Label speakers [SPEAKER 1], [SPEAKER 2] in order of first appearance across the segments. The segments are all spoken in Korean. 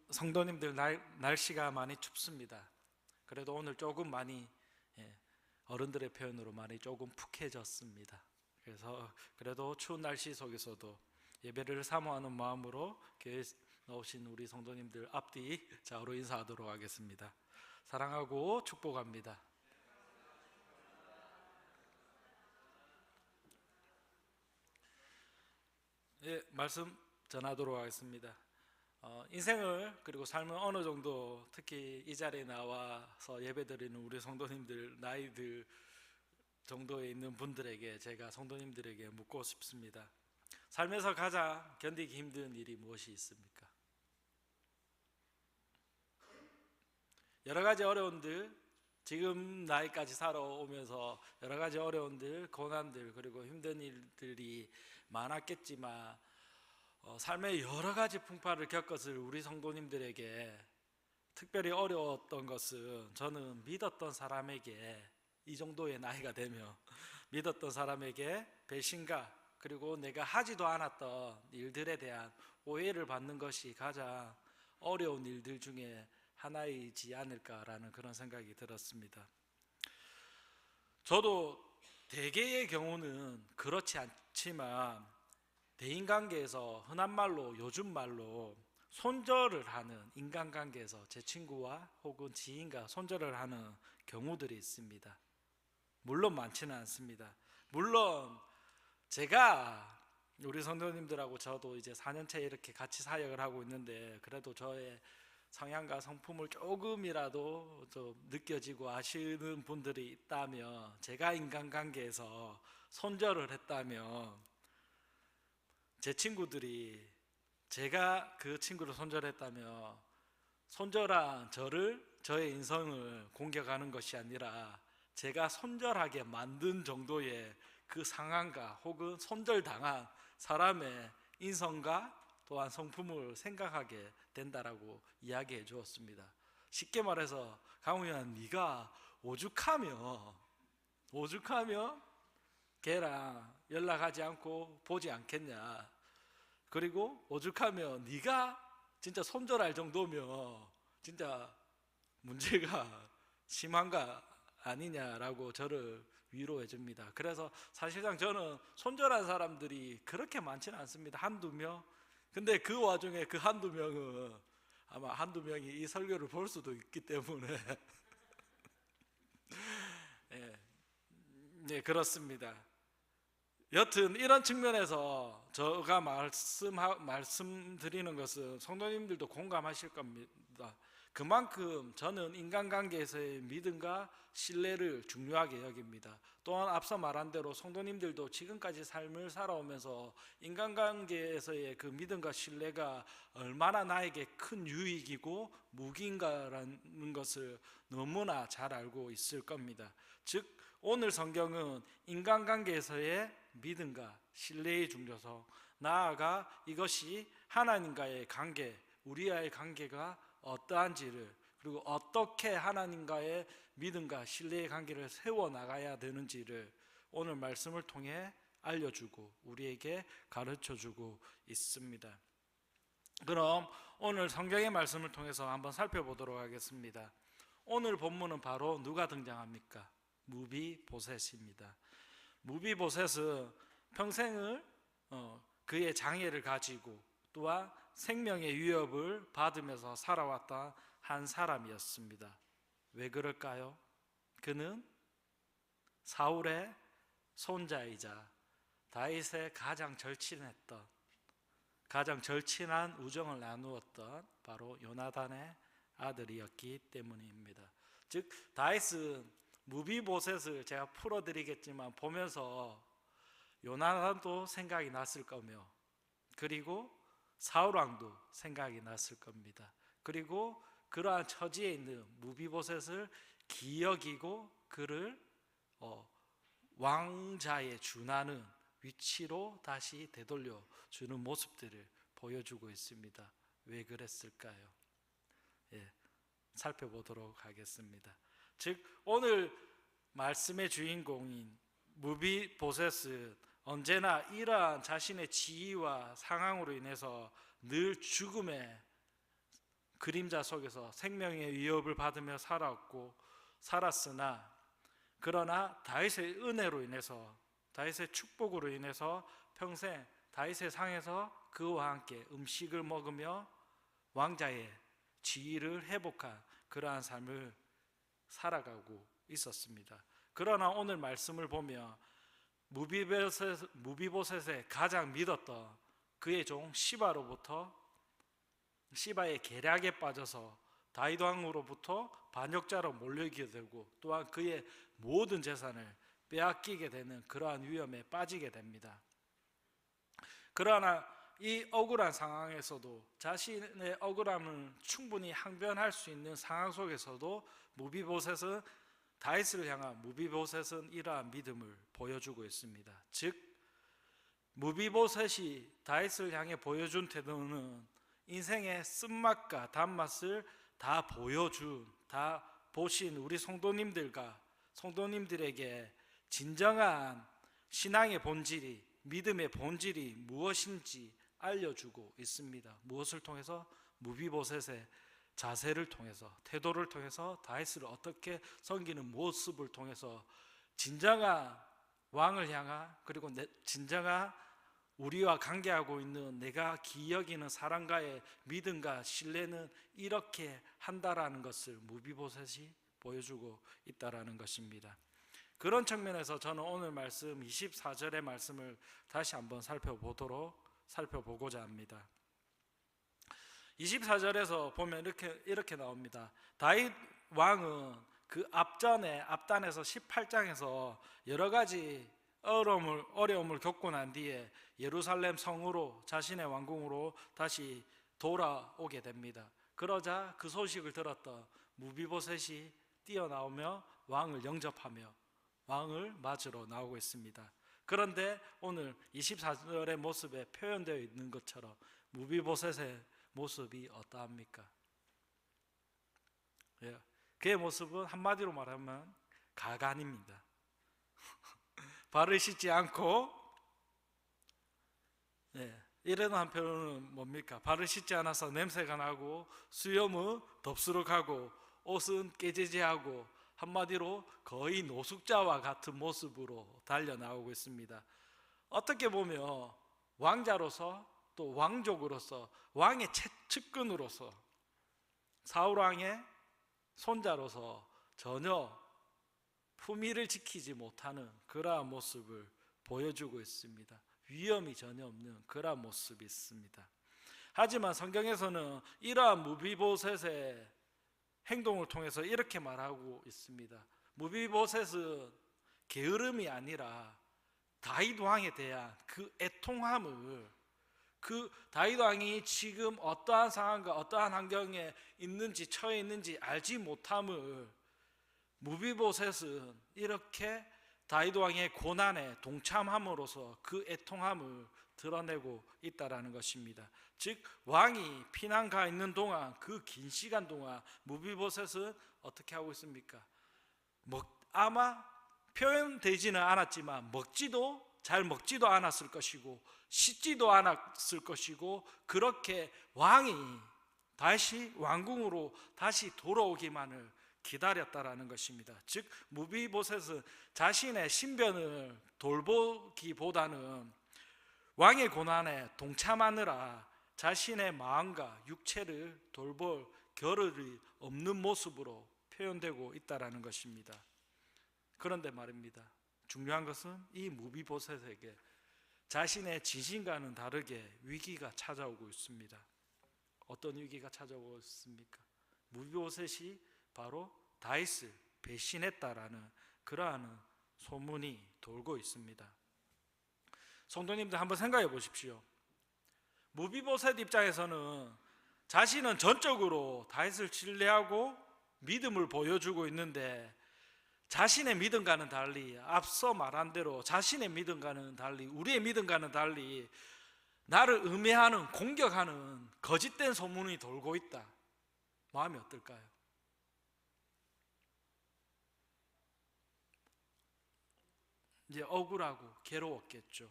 [SPEAKER 1] 성도님들 날씨가 많이 춥습니다. 그래도 오늘 조금 많이 어른들의 표현으로 많이 조금 푹해졌습니다. 그래서 그래도 추운 날씨 속에서도 예배를 사모하는 마음으로 교회에 나오신 우리 성도님들 앞뒤 좌우로 인사하도록 하겠습니다. 사랑하고 축복합니다. 말씀 전하도록 하겠습니다. 인생을 그리고 삶을 어느 정도 특히 이 자리에 나와서 예배드리는 우리 성도님들 나이들 정도에 있는 분들에게 제가 성도님들에게 묻고 싶습니다. 삶에서 가장 견디기 힘든 일이 무엇이 있습니까? 여러 가지 어려움들, 지금 나이까지 살아오면서 여러 가지 어려움들, 고난들 그리고 힘든 일들이 많았겠지만 삶의 여러 가지 풍파를 겪었을 우리 성도님들에게 특별히 어려웠던 것은 저는 믿었던 사람에게 이 정도의 나이가 되면 믿었던 사람에게 배신과 그리고 내가 하지도 않았던 일들에 대한 오해를 받는 것이 가장 어려운 일들 중에 하나이지 않을까라는 그런 생각이 들었습니다. 저도 대개의 경우는 그렇지 않지만 대인관계에서 흔한 말로 요즘 말로 손절을 하는 인간관계에서 제 친구와 혹은 지인과 손절을 하는 경우들이 있습니다. 물론 많지는 않습니다. 물론 제가 우리 성도님들하고 저도 이제 4년째 이렇게 같이 사역을 하고 있는데 그래도 저의 성향과 성품을 조금이라도 좀 느껴지고 아시는 분들이 있다면 제가 인간관계에서 손절을 했다면 제 친구들이 제가 그 친구를 손절했다며 손절한 저의 인성을 공격하는 것이 아니라 제가 손절하게 만든 정도의 그 상황과 혹은 손절당한 사람의 인성과 또한 성품을 생각하게 된다라고 이야기해 주었습니다. 쉽게 말해서 강우현 네가 오죽하면 걔랑 연락하지 않고 보지 않겠냐. 그리고 오죽하면 네가 진짜 손절할 정도면 진짜 문제가 심한가 아니냐라고 저를 위로해 줍니다. 그래서 사실상 저는 손절한 사람들이 그렇게 많지는 않습니다. 한두 명. 근데 그 와중에 그 한두 명은 아마 한두 명이 이 설교를 볼 수도 있기 때문에 네, 그렇습니다. 여튼 이런 측면에서 제가 말씀드리는 것은 성도님들도 공감하실 겁니다. 그만큼 저는 인간관계에서의 믿음과 신뢰를 중요하게 여깁니다. 또한 앞서 말한 대로 성도님들도 지금까지 삶을 살아오면서 인간관계에서의 그 믿음과 신뢰가 얼마나 나에게 큰 유익이고 무기인가라는 것을 너무나 잘 알고 있을 겁니다. 즉 오늘 성경은 인간관계에서의 믿음과 신뢰의 중요성, 나아가 이것이 하나님과의 관계, 우리와의 관계가 어떠한지를 그리고 어떻게 하나님과의 믿음과 신뢰의 관계를 세워나가야 되는지를 오늘 말씀을 통해 알려주고 우리에게 가르쳐주고 있습니다. 그럼 오늘 성경의 말씀을 통해서 한번 살펴보도록 하겠습니다. 오늘 본문은 바로 누가 등장합니까? 무비보셋입니다. 무비보셋은 평생을 그의 장애를 가지고 또한 생명의 위협을 받으면서 살아왔던 한 사람이었습니다. 왜 그럴까요? 그는 사울의 손자이자 다윗의 가장 절친한 우정을 나누었던 바로 요나단의 아들이었기 때문입니다. 즉 다윗은 무비보셋을 제가 풀어드리겠지만 보면서 요나단도 생각이 났을 거며 그리고 사울왕도 생각이 났을 겁니다. 그리고 그러한 처지에 있는 무비보셋을 기여기고 그를 왕자에 준하는 위치로 다시 되돌려 주는 모습들을 보여주고 있습니다. 왜 그랬을까요? 살펴보도록 하겠습니다. 즉 오늘 말씀의 주인공인 무비보셋은 언제나 이러한 자신의 지위와 상황으로 인해서 늘 죽음에 그림자 속에서 생명의 위협을 받으며 살았으나 그러나 다윗의 은혜로 인해서, 다윗의 축복으로 인해서 평생 다윗의 상에서 그와 함께 음식을 먹으며 왕자의 지위를 회복한 그러한 삶을 살아가고 있었습니다. 그러나 오늘 말씀을 보면 무비보셋의 가장 믿었던 그의 종 시바로부터, 시바의 계략에 빠져서 다윗 왕으로부터 반역자로 몰려있게 되고 또한 그의 모든 재산을 빼앗기게 되는 그러한 위험에 빠지게 됩니다. 그러나 이 억울한 상황에서도, 자신의 억울함을 충분히 항변할 수 있는 상황 속에서도 무비보셋은 다윗을 향한 무비보셋은 이러한 믿음을 보여주고 있습니다. 즉 무비보셋이 다윗을 향해 보여준 태도는 인생의 쓴맛과 단맛을 다 보신 우리 성도님들에게 진정한 신앙의 본질이, 믿음의 본질이 무엇인지 알려주고 있습니다. 무엇을 통해서? 무비보셋의 자세를 통해서, 태도를 통해서, 다윗을 어떻게 섬기는 모습을 통해서 진정한 왕을 향한, 그리고 진정한 우리와 관계하고 있는 내가 기여기는 사랑과의 믿음과 신뢰는 이렇게 한다라는 것을 무비보셋이 보여주고 있다라는 것입니다. 그런 측면에서 저는 오늘 말씀 24절의 말씀을 다시 한번 살펴보고자 합니다. 24절에서 보면 이렇게 나옵니다. 다윗 왕은 그 앞단에서 18장에서 여러 가지 어려움을 겪고 난 뒤에 예루살렘 성으로, 자신의 왕궁으로 다시 돌아오게 됩니다. 그러자 그 소식을 들었던 무비보셋이 뛰어나오며 왕을 영접하며 왕을 맞으러 나오고 있습니다. 그런데 오늘 24절의 모습에 표현되어 있는 것처럼 무비보셋의 모습이 어떠합니까? 그의 모습은 한마디로 말하면 가관입니다. 발을 씻지 않고, 이런 한편으로는 뭡니까? 발을 씻지 않아서 냄새가 나고 수염은 덥수룩하고 옷은 깨지지하고 한마디로 거의 노숙자와 같은 모습으로 달려나오고 있습니다. 어떻게 보면 왕자로서, 또 왕족으로서, 왕의 측근으로서, 사울왕의 손자로서 전혀 품위를 지키지 못하는 그러한 모습을 보여주고 있습니다. 위험이 전혀 없는 그러한 모습이 있습니다. 하지만 성경에서는 이러한 무비보셋의 행동을 통해서 이렇게 말하고 있습니다. 무비보셋은 게으름이 아니라 다윗 왕에 대한 그 애통함을, 그 다윗 왕이 지금 어떠한 상황과 어떠한 환경에 있는지, 처해 있는지 알지 못함을 무비보셋은 이렇게 다윗 왕의 고난에 동참함으로써 그 애통함을 드러내고 있다라는 것입니다. 즉 왕이 피난 가 있는 동안, 그 긴 시간 동안 무비보셋은 어떻게 하고 있습니까? 아마 표현되지는 않았지만 잘 먹지도 않았을 것이고 씻지도 않았을 것이고, 그렇게 왕이 다시 왕궁으로 다시 돌아오기만을 기다렸다라는 것입니다. 즉 무비보셋은 자신의 신변을 돌보기보다는 왕의 고난에 동참하느라 자신의 마음과 육체를 돌볼 겨를이 없는 모습으로 표현되고 있다라는 것입니다. 그런데 말입니다, 중요한 것은 이 무비보셋에게 자신의 지신과는 다르게 위기가 찾아오고 있습니다. 어떤 위기가 찾아오고 있습니까? 무비보셋이 바로 다윗을 배신했다라는 그러한 소문이 돌고 있습니다. 성도님들 한번 생각해 보십시오. 무비보셋 입장에서는 자신은 전적으로 다윗을 신뢰하고 믿음을 보여주고 있는데, 자신의 믿음과는 달리, 앞서 말한 대로 자신의 믿음과는 달리, 우리의 믿음과는 달리 나를 음해하는, 공격하는 거짓된 소문이 돌고 있다. 마음이 어떨까요? 이제 억울하고 괴로웠겠죠.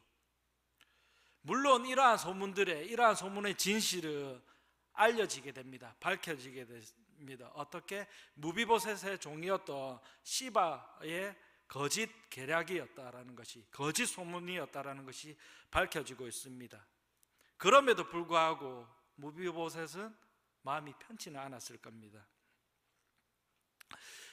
[SPEAKER 1] 물론 이러한 소문의 진실은 알려지게 됩니다. 밝혀지게 됩니다. 어떻게? 무비보셋의 종이었던 시바의 거짓 계략이었다라는 것이, 거짓 소문이었다라는 것이 밝혀지고 있습니다. 그럼에도 불구하고 무비보셋은 마음이 편치는 않았을 겁니다.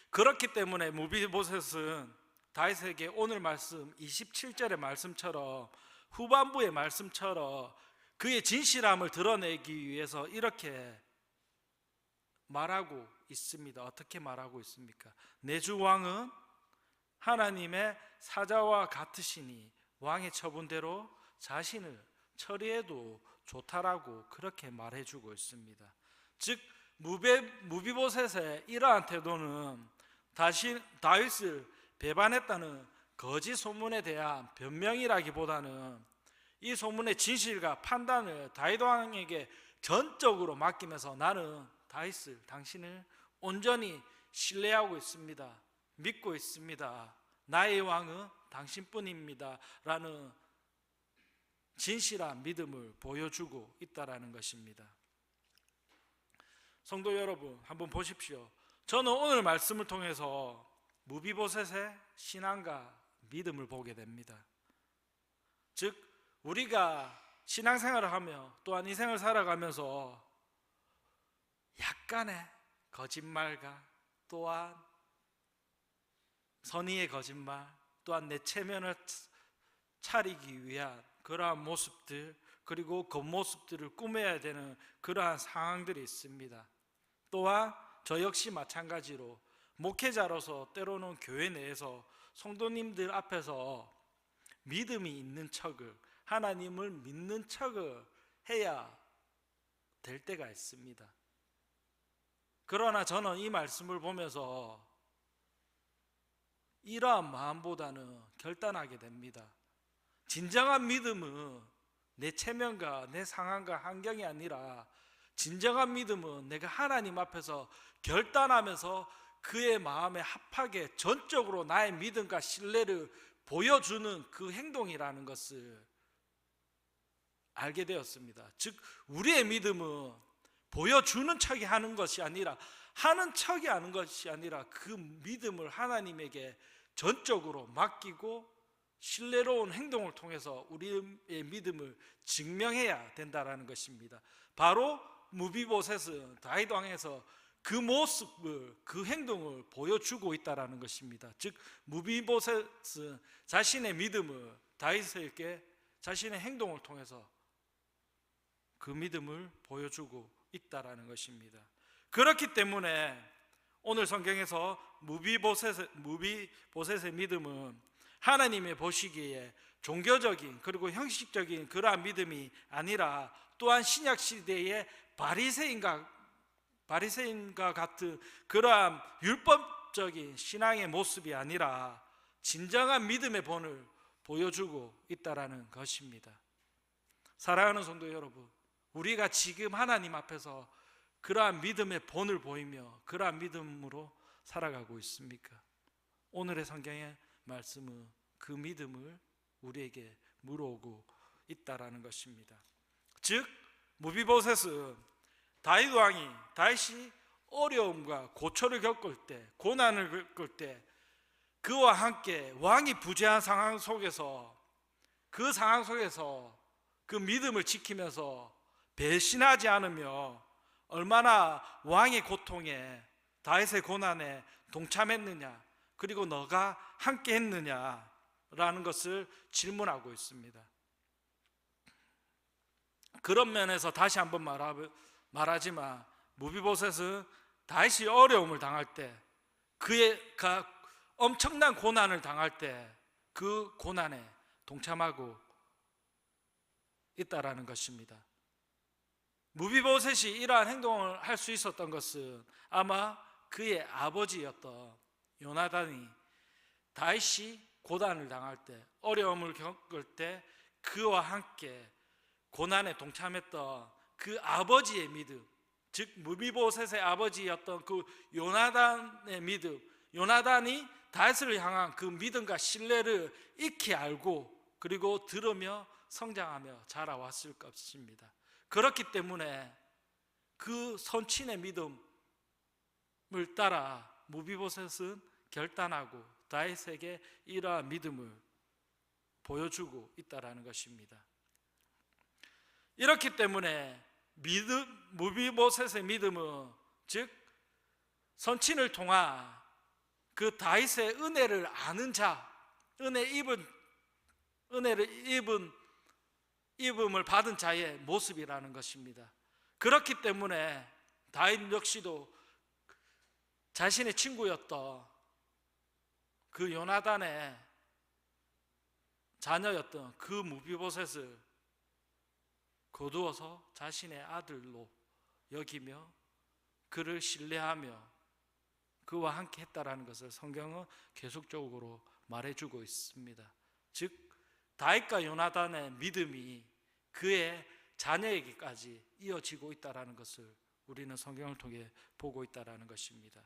[SPEAKER 1] 그렇기 때문에 무비보셋은 다윗에게 오늘 말씀 27절의 말씀처럼, 후반부의 말씀처럼 그의 진실함을 드러내기 위해서 이렇게 말하고 있습니다. 어떻게 말하고 있습니까? 내 주 왕은 하나님의 사자와 같으시니 왕의 처분대로 자신을 처리해도 좋다라고 그렇게 말해주고 있습니다. 즉 무비보셋의 이러한 태도는 다윗을 배반했다는 거짓 소문에 대한 변명이라기보다는 이 소문의 진실과 판단을 다윗 왕에게 전적으로 맡기면서 나는 다윗을, 당신을 온전히 신뢰하고 있습니다. 믿고 있습니다. 나의 왕은 당신뿐입니다. 라는 진실한 믿음을 보여주고 있다는 것입니다. 성도 여러분, 한번 보십시오. 저는 오늘 말씀을 통해서 무비보셋의 신앙과 믿음을 보게 됩니다. 즉 우리가 신앙생활을 하며 또한 인생을 살아가면서 약간의 거짓말과 또한 선의의 거짓말, 또한 내 체면을 차리기 위한 그러한 모습들, 그리고 겉모습들을 꾸며야 되는 그러한 상황들이 있습니다. 또한 저 역시 마찬가지로 목회자로서 때로는 교회 내에서 성도님들 앞에서 믿음이 있는 척을, 하나님을 믿는 척을 해야 될 때가 있습니다. 그러나 저는 이 말씀을 보면서 이러한 마음보다는 결단하게 됩니다. 진정한 믿음은 내 체면과 내 상황과 환경이 아니라, 진정한 믿음은 내가 하나님 앞에서 결단하면서 그의 마음에 합하게 전적으로 나의 믿음과 신뢰를 보여주는 그 행동이라는 것을 알게 되었습니다. 즉 우리의 믿음은 보여주는 척이 하는 것이 아니라, 하는 척이 하는 것이 아니라 그 믿음을 하나님에게 전적으로 맡기고 신뢰로운 행동을 통해서 우리의 믿음을 증명해야 된다는 것입니다. 바로 무비보셋은 다윗 왕에서 그 모습을, 그 행동을 보여주고 있다는 것입니다. 즉 무비보셋은 자신의 믿음을 다윗에게 자신의 행동을 통해서 그 믿음을 보여주고 있다는 것입니다. 그렇기 때문에 오늘 성경에서 무비보셋의 믿음은 하나님의 보시기에 종교적인 그리고 형식적인 그러한 믿음이 아니라, 또한 신약 시대의 바리새인과 같은 그러한 율법적인 신앙의 모습이 아니라 진정한 믿음의 본을 보여주고 있다는 것입니다. 사랑하는 성도 여러분, 우리가 지금 하나님 앞에서 그러한 믿음의 본을 보이며 그러한 믿음으로 살아가고 있습니까? 오늘의 성경의 말씀은 그 믿음을 우리에게 물어오고 있다는 것입니다. 즉 무비보셋은 다윗이 어려움과 고초를 겪을 때, 고난을 겪을 때 그와 함께 왕이 부재한 상황 속에서, 그 상황 속에서 그 믿음을 지키면서 배신하지 않으며 얼마나 왕의 고통에, 다윗의 고난에 동참했느냐, 그리고 너가 함께 했느냐라는 것을 질문하고 있습니다. 그런 면에서 다시 한번 말하지만 무비보셋은 다윗이 어려움을 당할 때, 그가 엄청난 고난을 당할 때 그 고난에 동참하고 있다라는 것입니다. 무비보셋이 이러한 행동을 할 수 있었던 것은 아마 그의 아버지였던 요나단이 다윗이 고난을 당할 때, 어려움을 겪을 때 그와 함께 고난에 동참했던 그 아버지의 믿음, 즉 무비보셋의 아버지였던 그 요나단의 믿음, 요나단이 다윗을 향한 그 믿음과 신뢰를 익히 알고 그리고 들으며 성장하며 자라왔을 것입니다. 그렇기 때문에 그 선친의 믿음을 따라 무비보셋은 결단하고 다윗에게 이러한 믿음을 보여주고 있다라는 것입니다. 이렇기 때문에 무비보셋의 믿음은, 즉 선친을 통한 그 다윗의 은혜를 아는 자, 은혜를 입음을 받은 자의 모습이라는 것입니다. 그렇기 때문에 다윗 역시도 자신의 친구였던 그 요나단의 자녀였던 그 무비보셋을 거두어서 자신의 아들로 여기며 그를 신뢰하며 그와 함께 했다라는 것을 성경은 계속적으로 말해주고 있습니다. 즉 다윗과 요나단의 믿음이 그의 자녀에게까지 이어지고 있다라는 것을 우리는 성경을 통해 보고 있다라는 것입니다.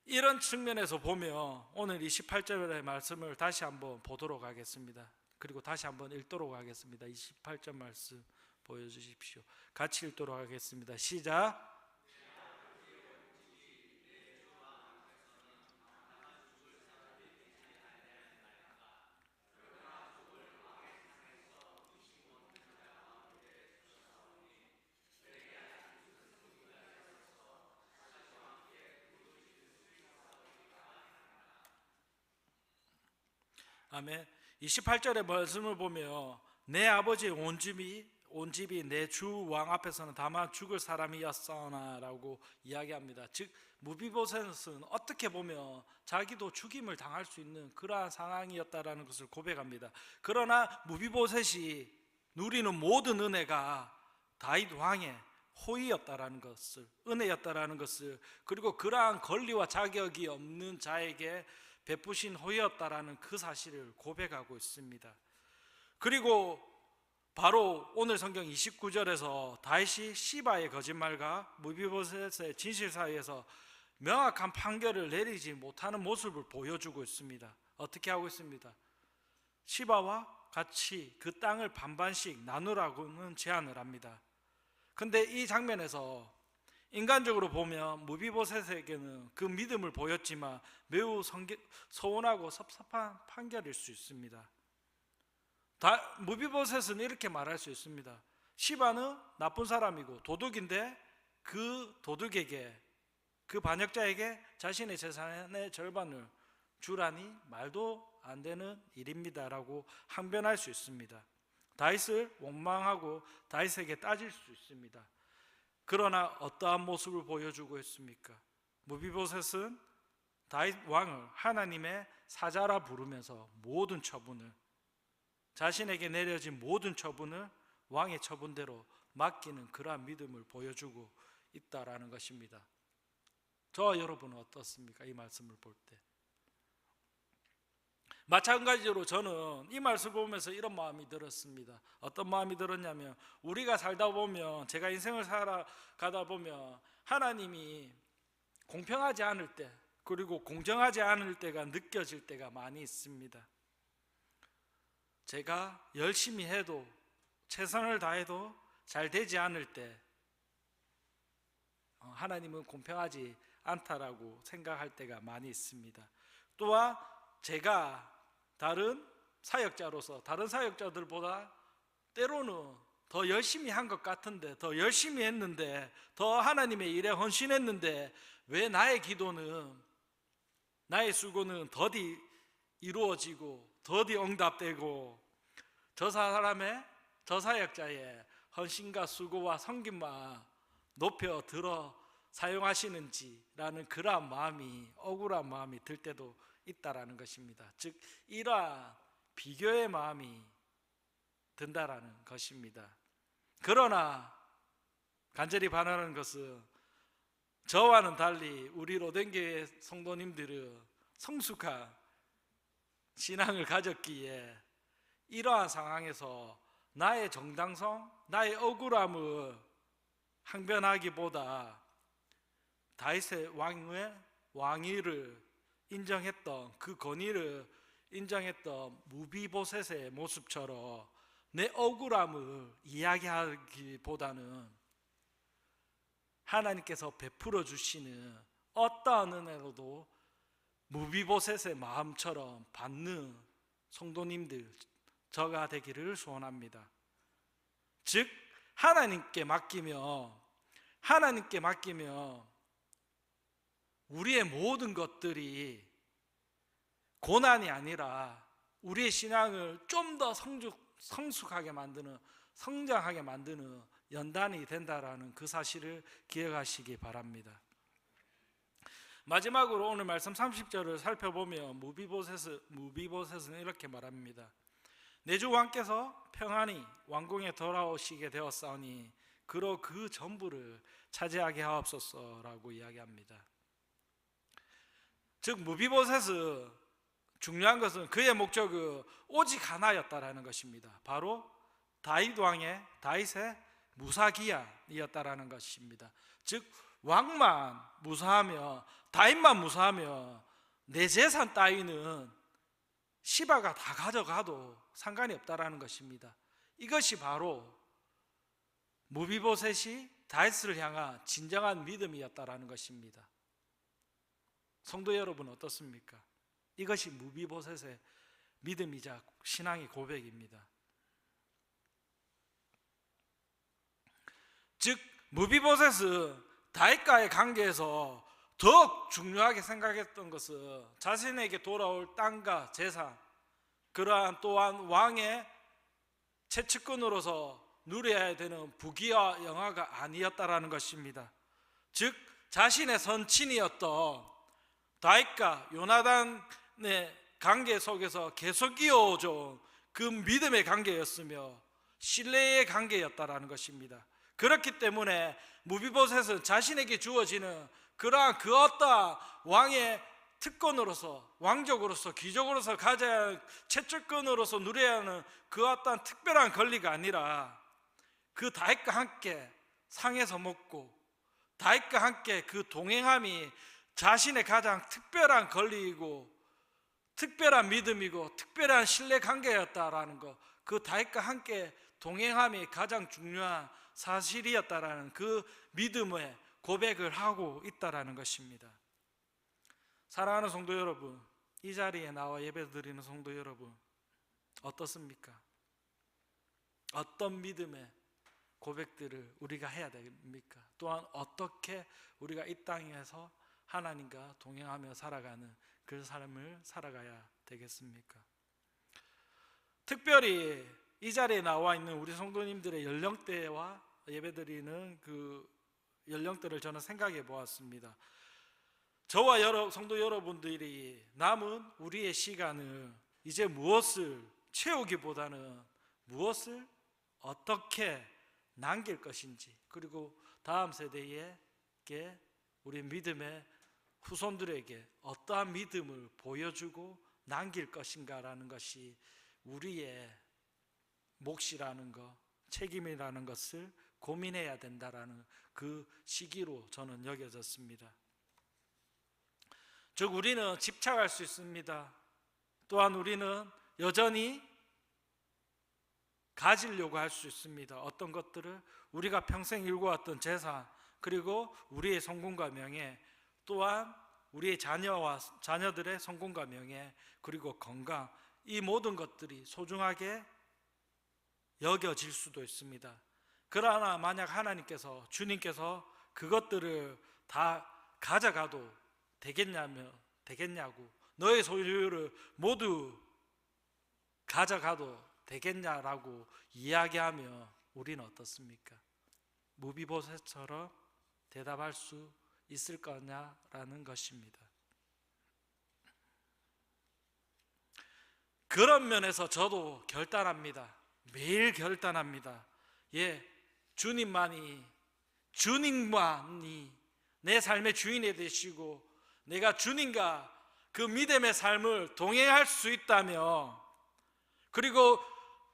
[SPEAKER 1] 이런 측면에서 보면 오늘 28절의 말씀을 다시 한번 보도록 하겠습니다. 그리고 다시 한번 읽도록 하겠습니다. 28절 말씀 보여주십시오. 같이 읽도록 하겠습니다. 시작. 아멘. 28절의 말씀을 보면 내 아버지의 온 집이 내 주 왕 앞에서는 다만 죽을 사람이었으나 라고 이야기합니다. 즉 무비보셋은 어떻게 보면 자기도 죽임을 당할 수 있는 그러한 상황이었다라는 것을 고백합니다. 그러나 무비보셋이 누리는 모든 은혜가 다윗 왕의 호의였다라는 것을, 은혜였다라는 것을, 그리고 그러한 권리와 자격이 없는 자에게 베푸신 호의였다라는 그 사실을 고백하고 있습니다. 그리고 바로 오늘 성경 29절에서 다윗이 시바의 거짓말과 무비보셋의 진실 사이에서 명확한 판결을 내리지 못하는 모습을 보여주고 있습니다. 어떻게 하고 있습니다? 시바와 같이 그 땅을 반반씩 나누라고는 제안을 합니다. 근데 이 장면에서 인간적으로 보면 무비보셋에게는 그 믿음을 보였지만 매우 서운하고 섭섭한 판결일 수 있습니다. 무비보셋은 이렇게 말할 수 있습니다. 시바는 나쁜 사람이고 도둑인데 그 도둑에게, 그 반역자에게 자신의 재산의 절반을 주라니 말도 안 되는 일입니다 라고 항변할 수 있습니다. 다윗을 원망하고 다윗에게 따질 수 있습니다. 그러나 어떠한 모습을 보여주고 있습니까? 무비보셋은 다윗 왕을 하나님의 사자라 부르면서 모든 처분을, 자신에게 내려진 모든 처분을 왕의 처분대로 맡기는 그러한 믿음을 보여주고 있다라는 것입니다. 저와 여러분은 어떻습니까? 이 말씀을 볼 때 마찬가지로 저는 이 말씀을 보면서 이런 마음이 들었습니다. 어떤 마음이 들었냐면, 우리가 살다 보면, 제가 인생을 살아가다 보면 하나님이 공평하지 않을 때, 그리고 공정하지 않을 때가 느껴질 때가 많이 있습니다. 제가 열심히 해도, 최선을 다해도 잘 되지 않을 때 하나님은 공평하지 않다라고 생각할 때가 많이 있습니다. 또한 제가 다른 사역자로서 다른 사역자들보다 때로는 더 열심히 한 것 같은데, 더 열심히 했는데, 더 하나님의 일에 헌신했는데 왜 나의 기도는, 나의 수고는 더디 이루어지고 더디 응답되고 저 사람의, 저 사역자의 헌신과 수고와 섬김만 높여 들어 사용하시는지라는 그러한 마음이, 억울한 마음이 들 때도 있다라는 것입니다. 즉 이러한 비교의 마음이 든다라는 것입니다. 그러나 간절히 바라는 것은 저와는 달리 우리 로덴교회 성도님들은 성숙한 신앙을 가졌기에 이러한 상황에서 나의 정당성, 나의 억울함을 항변하기보다 다윗의 왕위를 인정했던, 그 권위를 인정했던 무비보셋의 모습처럼 내 억울함을 이야기하기보다는 하나님께서 베풀어 주시는 어떠한 은혜로도 무비보셋의 마음처럼 받는 성도님들 저가 되기를 소원합니다. 즉 하나님께 맡기며 우리의 모든 것들이 고난이 아니라 우리의 신앙을 좀 더 성숙하게 만드는, 성장하게 만드는 연단이 된다라는 그 사실을 기억하시기 바랍니다. 마지막으로 오늘 말씀 30절을 살펴보면 무비보셋은 이렇게 말합니다. 내 주 왕께서 평안히 왕궁에 돌아오시게 되었사오니 그로 그 전부를 차지하게 하옵소서라고 이야기합니다. 즉 무비보셋은 중요한 것은 그의 목적은 오직 하나였다라는 것입니다. 바로 다윗의 무사기야이었다라는 것입니다. 즉 왕만 무사하며 다윗만 무사하며 내 재산 따위는 시바가 다 가져가도 상관이 없다라는 것입니다. 이것이 바로 무비보셋이 다윗을 향한 진정한 믿음이었다라는 것입니다. 성도 여러분 어떻습니까? 이것이 무비보셋의 믿음이자 신앙의 고백입니다. 즉 무비보셋은 다윗과의 관계에서 더욱 중요하게 생각했던 것은 자신에게 돌아올 땅과 재산, 그러한 또한 왕의 채측근으로서 누려야 되는 부귀와 영화가 아니었다라는 것입니다. 즉 자신의 선친이었던 다윗과 요나단의 관계 속에서 계속 이어져 그 믿음의 관계였으며 신뢰의 관계였다라는 것입니다. 그렇기 때문에 무비보셋은 자신에게 주어지는 그러한 그 어떠한 왕의 특권으로서, 왕족으로서, 귀족으로서 가져야 하는 채찍권으로서 누려야 하는 그 어떠한 특별한 권리가 아니라 그 다윗과 함께 상에서 먹고 다윗과 함께 그 동행함이 자신의 가장 특별한 권리이고 특별한 믿음이고 특별한 신뢰 관계였다라는 것, 그 다윗과 함께 동행함이 가장 중요한 사실이었다라는 그 믿음의 고백을 하고 있다라는 것입니다. 사랑하는 성도 여러분, 이 자리에 나와 예배드리는 성도 여러분 어떻습니까? 어떤 믿음의 고백들을 우리가 해야 됩니까? 또한 어떻게 우리가 이 땅에서 하나님과 동행하며 살아가는 그 삶을 살아가야 되겠습니까? 특별히 이 자리에 나와 있는 우리 성도님들의 연령대와 예배드리는 그 연령대를 저는 생각해 보았습니다. 저와 성도 여러분들이 남은 우리의 시간을 이제 무엇을 채우기보다는 무엇을 어떻게 남길 것인지, 그리고 다음 세대에게 우리 믿음의 후손들에게 어떠한 믿음을 보여주고 남길 것인가라는 것이 우리의 몫이라는 것, 책임이라는 것을 고민해야 된다라는 그 시기로 저는 여겨졌습니다. 즉 우리는 집착할 수 있습니다. 또한 우리는 여전히 가지려고 할 수 있습니다. 어떤 것들을 우리가 평생 일궈왔던 재산, 그리고 우리의 성공과 명예, 또한 우리의 자녀들의 성공과 명예, 그리고 건강, 이 모든 것들이 소중하게 여겨질 수도 있습니다. 그러나 만약 하나님께서, 주님께서 그것들을 다 가져가도 되겠냐고, 너의 소유를 모두 가져가도 되겠냐라고 이야기하며 우리는 어떻습니까? 무비보셋처럼 대답할 수 있을 거냐라는 것입니다. 그런 면에서 저도 결단합니다. 매일 결단합니다. 주님만이 내 삶의 주인이 되시고 내가 주님과 그 믿음의 삶을 동행할 수 있다며, 그리고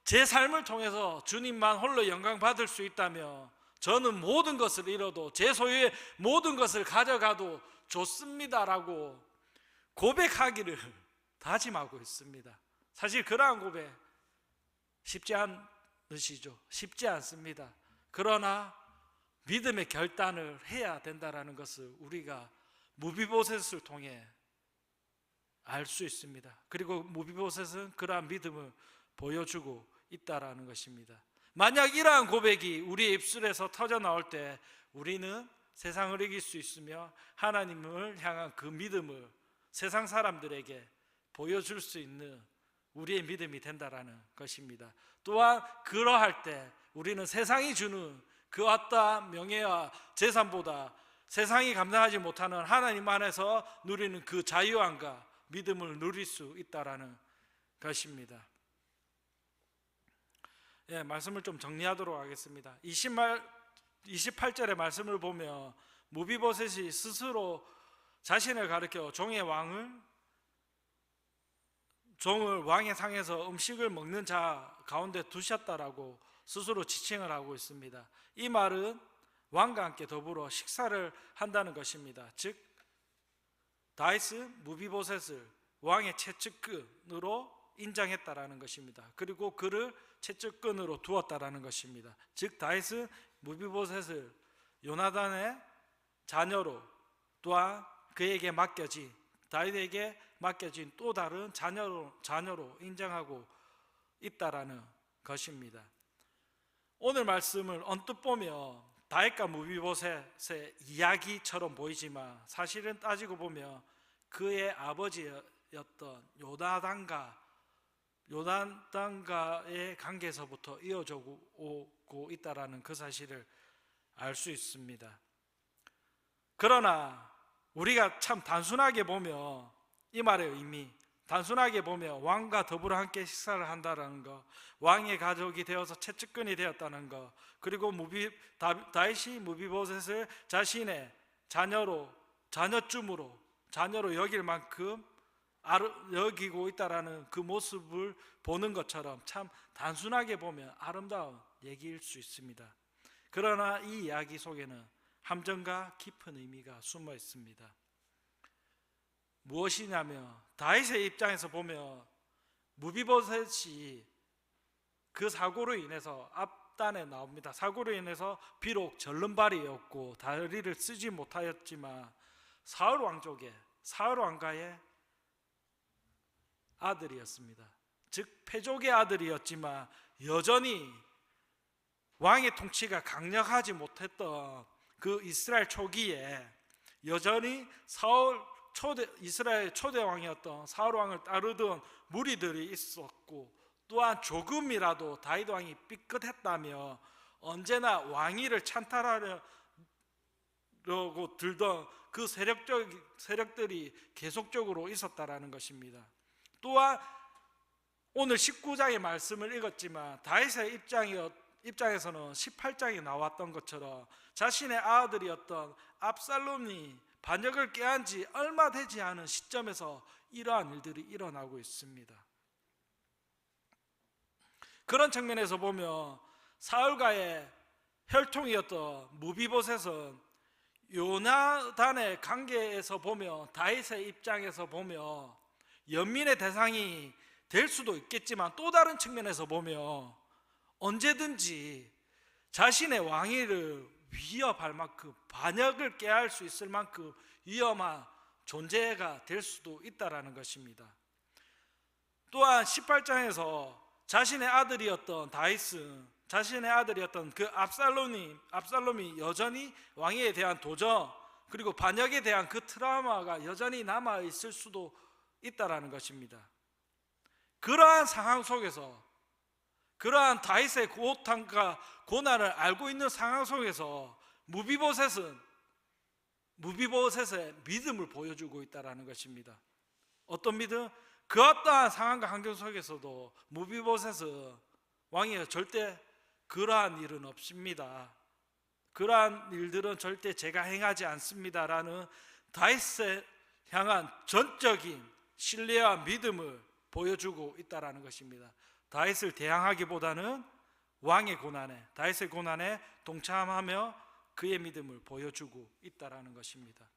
[SPEAKER 1] 제 삶을 통해서 주님만 홀로 영광 받을 수 있다며, 저는 모든 것을 잃어도 제 소유의 모든 것을 가져가도 좋습니다라고 고백하기를 다짐하고 있습니다. 사실 그러한 고백 쉽지 않으시죠. 쉽지 않습니다. 그러나 믿음의 결단을 해야 된다는 것을 우리가 무비보셋을 통해 알 수 있습니다. 그리고 무비보셋은 그러한 믿음을 보여주고 있다라는 것입니다. 만약 이러한 고백이 우리의 입술에서 터져 나올 때 우리는 세상을 이길 수 있으며 하나님을 향한 그 믿음을 세상 사람들에게 보여줄 수 있는 우리의 믿음이 된다라는 것입니다. 또한 그러할 때 우리는 세상이 주는 그 어떠한 명예와 재산보다 세상이 감당하지 못하는 하나님 안에서 누리는 그 자유함과 믿음을 누릴 수 있다라는 것입니다. 예, 말씀을 좀 정리하도록 하겠습니다. 28절의 말씀을 보면 무비보셋이 스스로 자신을 가리켜 종을 왕의 상에서 음식을 먹는 자 가운데 두셨다라고 스스로 지칭을 하고 있습니다. 이 말은 왕과 함께 더불어 식사를 한다는 것입니다. 즉 다윗 무비보셋을 왕의 최측근으로 인정했다라는 것입니다. 그리고 그를 최측근으로 두었다라는 것입니다. 즉 다윗은 무비보셋을 요나단의 자녀로 또한 그에게 맡겨진 다윗에게 맡겨진 또 다른 자녀로 인정하고 있다라는 것입니다. 오늘 말씀을 언뜻 보면 다윗과 무비보셋의 이야기처럼 보이지만 사실은 따지고 보면 그의 아버지였던 요나단과의 관계에서부터 이어져 오고 있다라는 그 사실을 알 수 있습니다. 그러나 우리가 참 단순하게 보면 이 말의 의미, 단순하게 보면 왕과 더불어 함께 식사를 한다는 것, 왕의 가족이 되어서 최측근이 되었다는 것, 그리고 다윗이 무비보셋을 자신의 자녀로 여길 만큼 여기고 있다라는 그 모습을 보는 것처럼 참 단순하게 보면 아름다운 얘기일 수 있습니다. 그러나 이 이야기 속에는 함정과 깊은 의미가 숨어 있습니다. 무엇이냐면 다윗의 입장에서 보면 무비보셋이 그 사고로 인해서 앞단에 나옵니다. 사고로 인해서 비록 절름발이었고 다리를 쓰지 못하였지만 사울 왕가의 아들이었습니다. 즉 패족의 아들이었지만 여전히 왕의 통치가 강력하지 못했던 그 이스라엘 초기에 여전히 이스라엘 초대 왕이었던 사울 왕을 따르던 무리들이 있었고, 또한 조금이라도 다윗 왕이 삐끗했다며 언제나 왕위를 찬탈하려고 들던 그 세력들이 계속적으로 있었다라는 것입니다. 또한 오늘 19장의 말씀을 읽었지만 다윗의 입장에서는 18장에 나왔던 것처럼 자신의 아들이었던 압살롬이 반역을 깨한 지 얼마 되지 않은 시점에서 이러한 일들이 일어나고 있습니다. 그런 측면에서 보면 사울과의 혈통이었던 무비보셋은 요나단의 관계에서 보면 다윗의 입장에서 보면 연민의 대상이 될 수도 있겠지만 또 다른 측면에서 보면 언제든지 자신의 왕위를 위협할 만큼 반역을 깨할 수 있을 만큼 위험한 존재가 될 수도 있다라는 것입니다. 또한 18장에서 자신의 아들이었던 그 압살롬이 여전히 왕위에 대한 도전 그리고 반역에 대한 그 트라우마가 여전히 남아 있을 수도 있다라는 것입니다. 그러한 상황 속에서, 그러한 다윗의 고통과 고난을 알고 있는 상황 속에서 무비보셋의 믿음을 보여주고 있다라는 것입니다. 어떤 믿음? 그 어떠한 상황과 환경 속에서도 무비보셋은 왕이 절대 그러한 일은 없습니다. 그러한 일들은 절대 제가 행하지 않습니다라는 다윗에 향한 전적인 신뢰와 믿음을 보여주고 있다라는 것입니다. 다윗을 대항하기보다는 다윗의 고난에 동참하며 그의 믿음을 보여주고 있다라는 것입니다.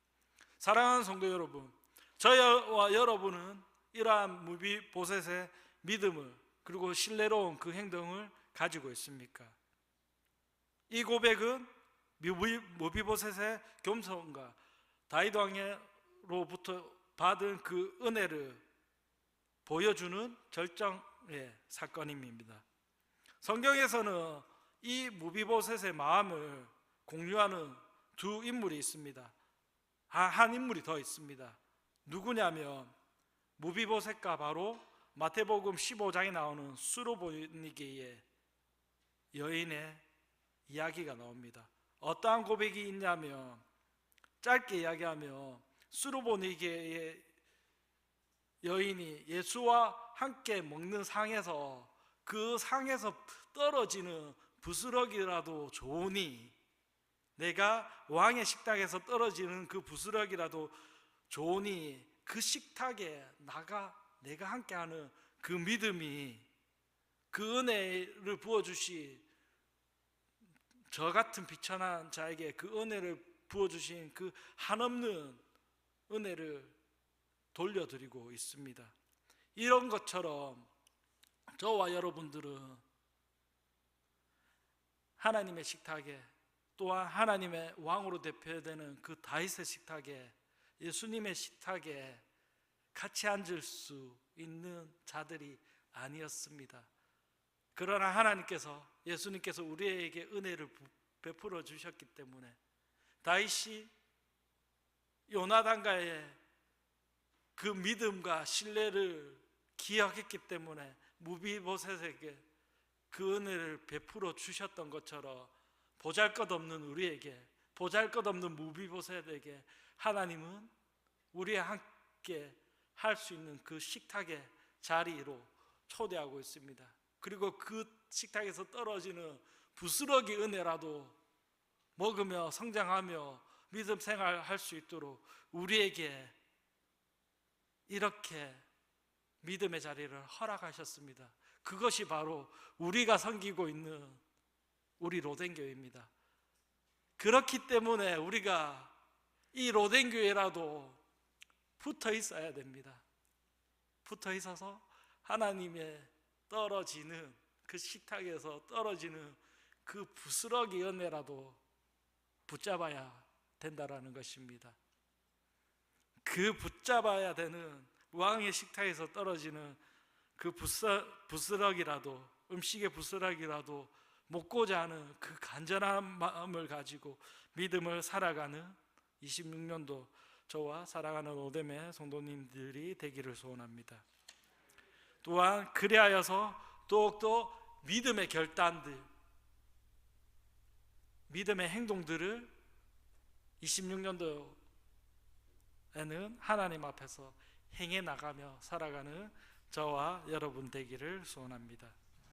[SPEAKER 1] 사랑하는 성도 여러분, 저와 여러분은 이러한 무비보셋의 믿음을 그리고 신뢰로운 그 행동을 가지고 있습니까? 이 고백은 무비보셋의 겸손과 다윗 왕으로부터 받은 그 은혜를 보여주는 절정의 사건입니다. 성경에서는 이 무비보셋의 마음을 공유하는 두 인물이 있습니다. 한 인물이 더 있습니다. 누구냐면 무비보셋과 바로 마태복음 15장에 나오는 수로보니게의 여인의 이야기가 나옵니다. 어떠한 고백이 있냐면, 짧게 이야기하면 수로보니게의 여인이 예수와 함께 먹는 상에서 그 상에서 떨어지는 부스러기라도 좋으니, 내가 왕의 식탁에서 떨어지는 그 부스러기라도 좋으니 그 식탁에 내가 함께하는 그 믿음이, 그 은혜를 부어주신 저 같은 비천한 자에게 그 은혜를 부어주신 그 한없는 은혜를 돌려드리고 있습니다. 이런 것처럼 저와 여러분들은 하나님의 식탁에, 또한 하나님의 왕으로 대표되는 그 다윗의 식탁에, 예수님의 식탁에 같이 앉을 수 있는 자들이 아니었습니다. 그러나 하나님께서, 예수님께서 우리에게 은혜를 베풀어 주셨기 때문에 다윗이 요나단과의 그 믿음과 신뢰를 기억했기 때문에 무비보셋에게 그 은혜를 베풀어 주셨던 것처럼, 보잘것없는 우리에게, 보잘것없는 무비보셋에게 하나님은 우리와 함께 할 수 있는 그 식탁의 자리로 초대하고 있습니다. 그리고 그 식탁에서 떨어지는 부스러기 은혜라도 먹으며 성장하며 믿음 생활할 수 있도록 우리에게 이렇게 믿음의 자리를 허락하셨습니다. 그것이 바로 우리가 섬기고 있는 우리 로덴교회입니다. 그렇기 때문에 우리가 이 로덴교회라도 붙어 있어야 됩니다. 붙어 있어서 하나님의 떨어지는 그 식탁에서 떨어지는 그 부스러기 은혜라도 붙잡아야 된다라는 것입니다. 그 붙잡아야 되는, 왕의 식탁에서 떨어지는 그 부스러기라도, 음식의 부스러기라도 먹고자 하는 그 간절한 마음을 가지고 믿음을 살아가는 26년도 저와 사랑하는 오뎀의 성도님들이 되기를 소원합니다. 또한 그리하여서 더욱더 믿음의 결단들, 믿음의 행동들을 26년도에는 하나님 앞에서 행해 나가며 살아가는 저와 여러분 되기를 소원합니다.